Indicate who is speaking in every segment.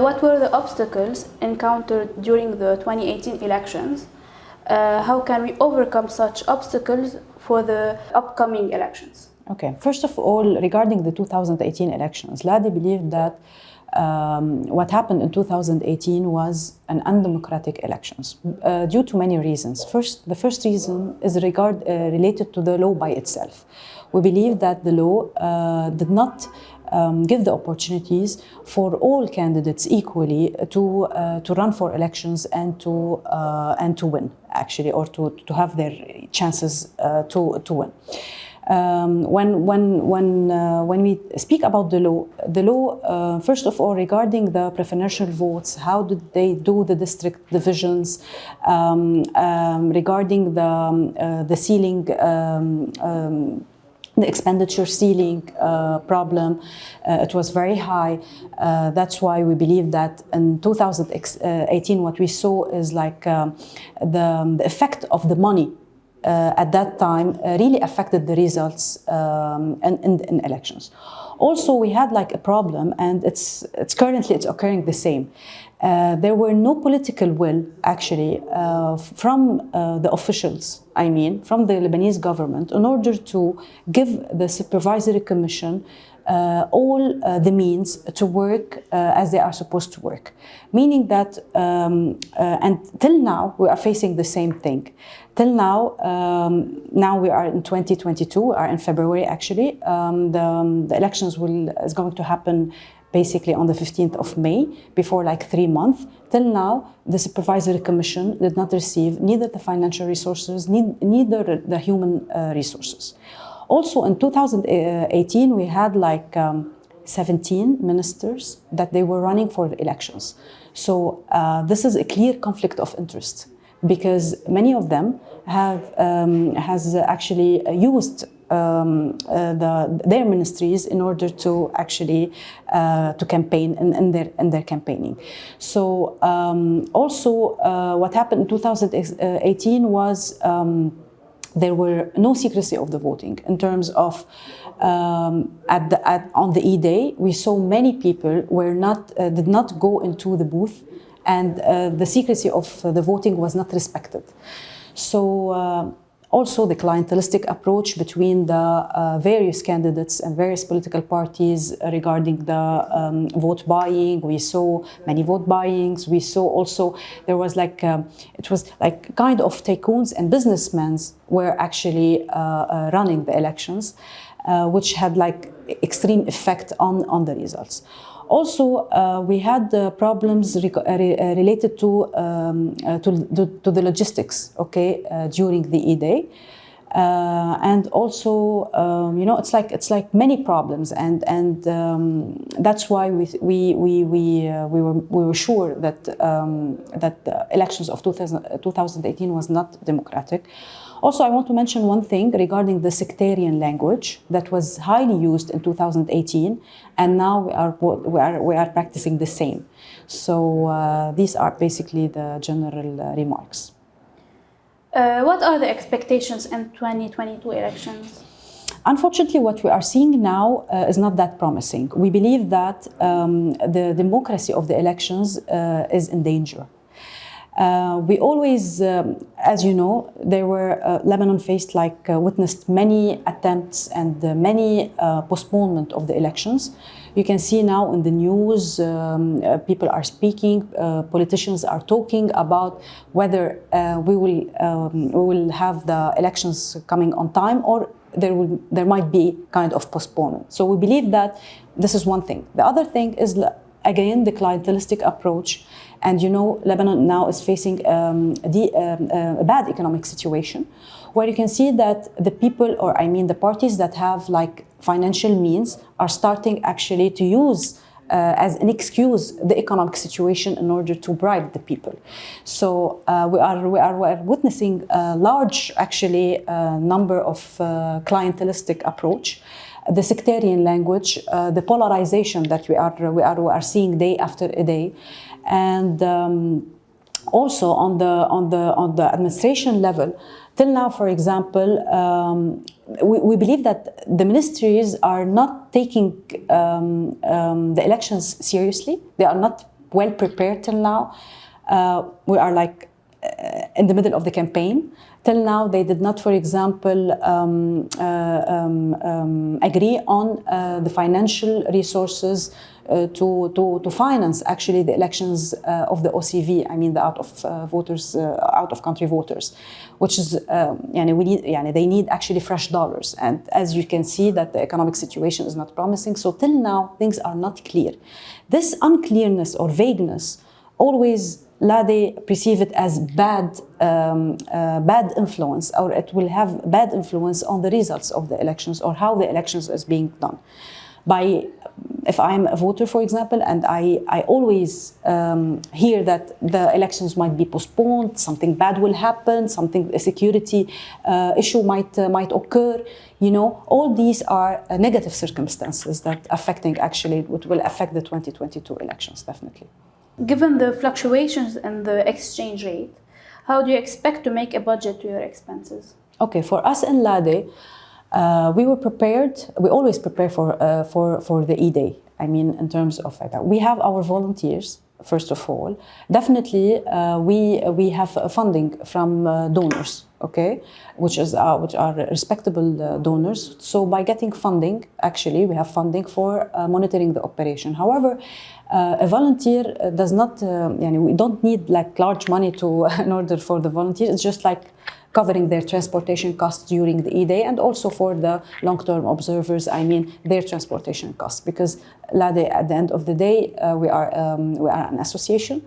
Speaker 1: What were the obstacles encountered during the 2018 elections? How can we overcome such obstacles for the upcoming elections?
Speaker 2: Okay, first of all, regarding the 2018 elections, LADE believed that what happened in 2018 was an undemocratic elections due to many reasons. The first reason is related to the law by itself. We believe that the law did not give the opportunities for all candidates equally to run for elections and to win, actually, or to have their chances to win. When we speak about the law, first of all, regarding the preferential votes, how did they do the district divisions? Regarding the ceiling, the expenditure ceiling problem, it was very high. That's why we believe that in 2018, what we saw is like the effect of the money at that time really affected the results in elections. Also, we had like a problem, and it's currently occurring the same. There were no political will, actually, from the officials, from the Lebanese government, in order to give the Supervisory Commission all the means to work as they are supposed to work. Meaning that, and till now, we are facing the same thing. Till now, now we are in 2022, we are in February actually. The elections is going to happen basically on the 15th of May, before like 3 months. Till now, the Supervisory Commission did not receive neither the financial resources, neither the human resources. Also in 2018, we had like 17 ministers that they were running for the elections. So this is a clear conflict of interest, because many of them has actually used their ministries in order to actually to campaign in their campaigning. So also what happened in 2018 was there were no secrecy of the voting in terms of on the E-Day we saw many people did not go into the booth, and the secrecy of the voting was not respected. So also the clientelistic approach between the various candidates and various political parties regarding the vote buying. We saw many vote buyings. We saw also there was like, it was like kind of tycoons and businessmen were actually running the elections, which had like extreme effect on the results. Also, we had problems related to the logistics, okay, during the E-Day, and also, you know, it's like many problems, and that's why we were sure that that the elections of 2018 was not democratic. Also, I want to mention one thing regarding the sectarian language that was highly used in 2018, and now we are practicing the same. So these are basically the general remarks.
Speaker 1: What are the expectations in 2022 elections?
Speaker 2: Unfortunately, what we are seeing now is not that promising. We believe that the democracy of the elections is in danger. We always, as you know, Lebanon faced witnessed many attempts and many postponement of the elections. You can see now in the news, people are speaking, politicians are talking about whether we will have the elections coming on time, or there might be kind of postponement. So we believe that this is one thing. The other thing is, again, the clientelistic approach. And you know, Lebanon now is facing a bad economic situation, where you can see that the people, or I mean the parties that have like financial means, are starting actually to use as an excuse the economic situation in order to bribe the people. So we are witnessing a large actually number of clientelistic approach. The sectarian language, the polarization that we are seeing day after day, and also on the administration level. Till now, for example, we believe that the ministries are not taking the elections seriously. They are not well prepared till now. We are like in the middle of the campaign. Till now, they did not, for example, agree on the financial resources to finance actually the elections of the OCV. I mean, the out of country voters, which is they need actually fresh dollars. And as you can see, that the economic situation is not promising. So till now, things are not clear. This unclearness or vagueness always LADE perceive it as bad influence, or it will have bad influence on the results of the elections or how the elections is being done. If I'm a voter, for example, and I always hear that the elections might be postponed, something bad will happen, a security issue might occur. All these are negative circumstances that will affect the 2022 elections, definitely.
Speaker 1: Given the fluctuations in the exchange rate, how do you expect to make a budget to your expenses?
Speaker 2: Okay, for us in LADE, we were prepared. We always prepare for the E-Day. I mean, in terms of that, we have our volunteers. First of all, definitely, we have funding from donors. Okay, which are respectable donors. So by getting funding, actually, we have funding for monitoring the operation. However, a volunteer does not. We don't need like large money in order for the volunteers. It's just like covering their transportation costs during the E-Day, and also for the long-term observers, I mean, their transportation costs. Because LADE, at the end of the day, we are an association.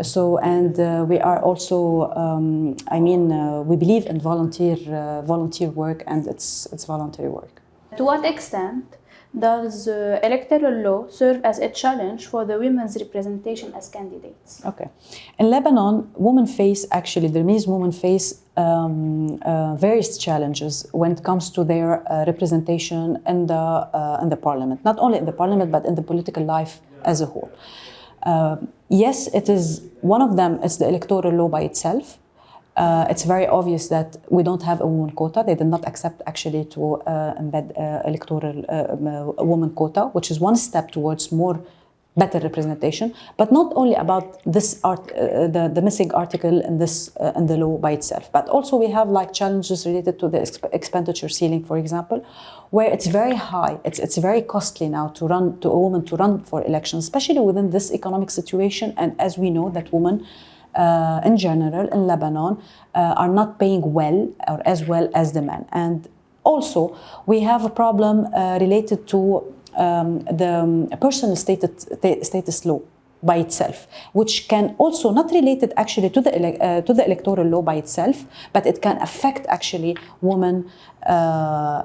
Speaker 2: So, and we are also, we believe in volunteer work, and it's voluntary work.
Speaker 1: To what extent does electoral law serve as a challenge for the women's representation as candidates?
Speaker 2: Okay. In Lebanon, the Lebanese women face various challenges when it comes to their representation in the parliament. Not only in the parliament, but in the political life as a whole. Yes, it is one of them is the electoral law by itself. It's very obvious that we don't have a woman quota. They did not accept actually to embed electoral woman quota, which is one step towards better representation. But not only about this the missing article in the law by itself, but also we have like challenges related to the expenditure ceiling, for example, where it's very high. It's very costly now a woman to run for elections, especially within this economic situation. And as we know that women in general in Lebanon are not paying well or as well as the men. And also we have a problem related to the personal status law by itself, which can also not related actually to the electoral law by itself, but it can affect actually women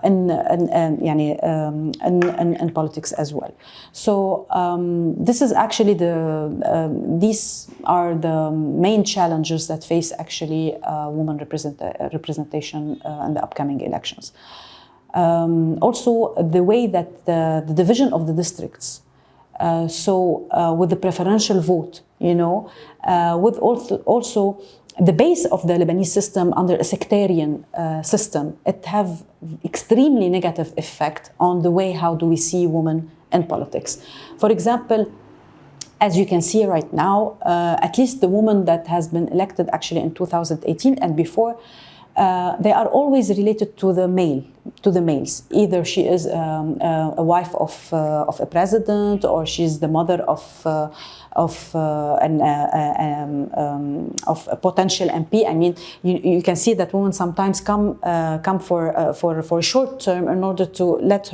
Speaker 2: in politics as well. So this is actually these are the main challenges that face actually women representation in the upcoming elections. Also, the way that the division of the districts. With the preferential vote, with also the base of the Lebanese system under a sectarian system, it have extremely negative effect on the way how do we see women in politics. For example, as you can see right now, at least the woman that has been elected actually in 2018 and before, they are always related to the males. Either she is a wife of a president, or she's the mother of a potential MP. I mean, you can see that women sometimes come for a short term in order to let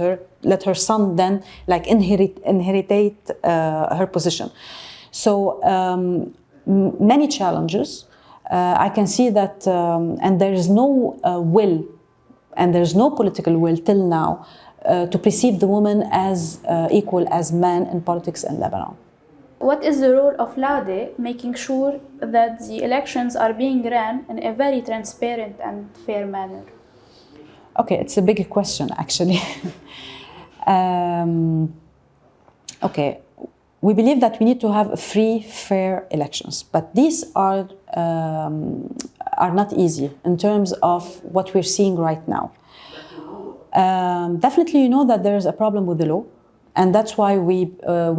Speaker 2: her son then like inherit her position. So many challenges. I can see that, and there is no will, and there is no political will till now to perceive the woman as equal as men in politics in Lebanon.
Speaker 1: What is the role of LADE making sure that the elections are being run in a very transparent and fair manner?
Speaker 2: Okay, it's a big question actually. Okay. We believe that we need to have free, fair elections, but these are not easy in terms of what we're seeing right now. Definitely, you know that there is a problem with the law. And that's why we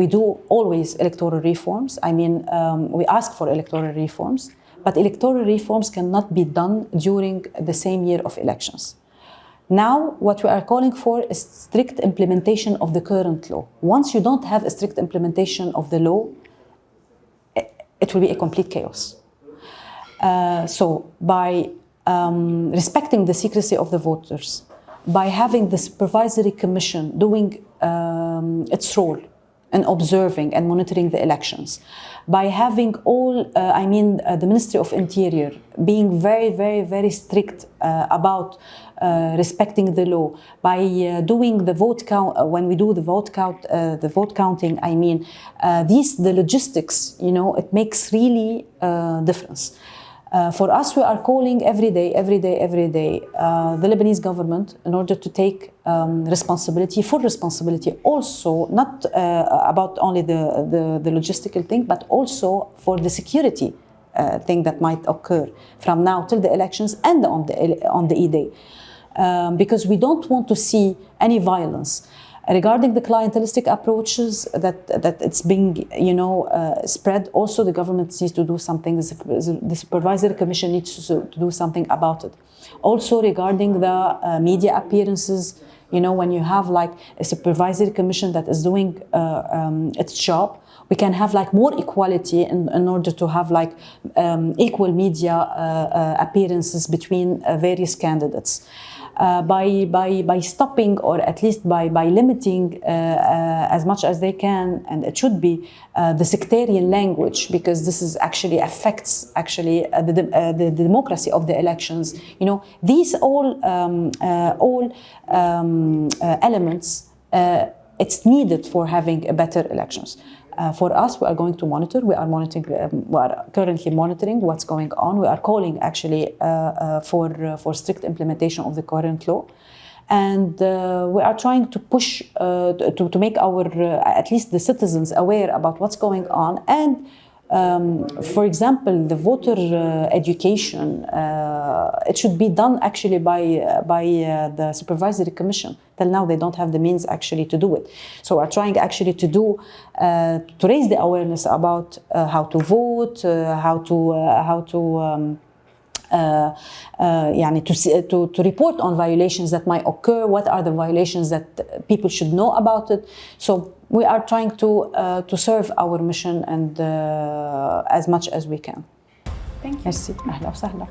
Speaker 2: do always electoral reforms. I mean, we ask for electoral reforms, but electoral reforms cannot be done during the same year of elections. Now, what we are calling for is strict implementation of the current law. Once you don't have a strict implementation of the law, it will be a complete chaos. So by respecting the secrecy of the voters, by having the supervisory commission doing its role in observing and monitoring the elections, by having the Ministry of Interior being very, very, very strict about respecting the law, by doing the vote count, when we do the vote counting, the logistics, it makes really difference. For us, we are calling every day, the Lebanese government in order to take full responsibility, also not about only the logistical thing, but also for the security thing that might occur from now till the elections and on the E-Day. Because we don't want to see any violence. Regarding the clientelistic approaches that it's being, spread, also the government needs to do something. The supervisory commission needs to do something about it. Also regarding the media appearances, when you have like a supervisory commission that is doing its job, we can have like more equality in order to have like equal media appearances between various candidates. By stopping, or at least by limiting as much as they can, and it should be, the sectarian language, because this is actually affects the democracy of the elections. These all elements, it's needed for having a better elections. For us, we are going to monitor. We are currently monitoring what's going on. We are calling actually for strict implementation of the current law, and we are trying to push to make our at least the citizens aware about what's going on. And for example, the voter education, it should be done actually by the supervisory commission. Till now, they don't have the means actually to do it. So we're trying actually to raise the awareness about how to vote, to report on violations that might occur. What are the violations that people should know about it? So we are trying to serve our mission and as much as we can.
Speaker 1: Thank you.
Speaker 2: Merci. أهلا وسهلا.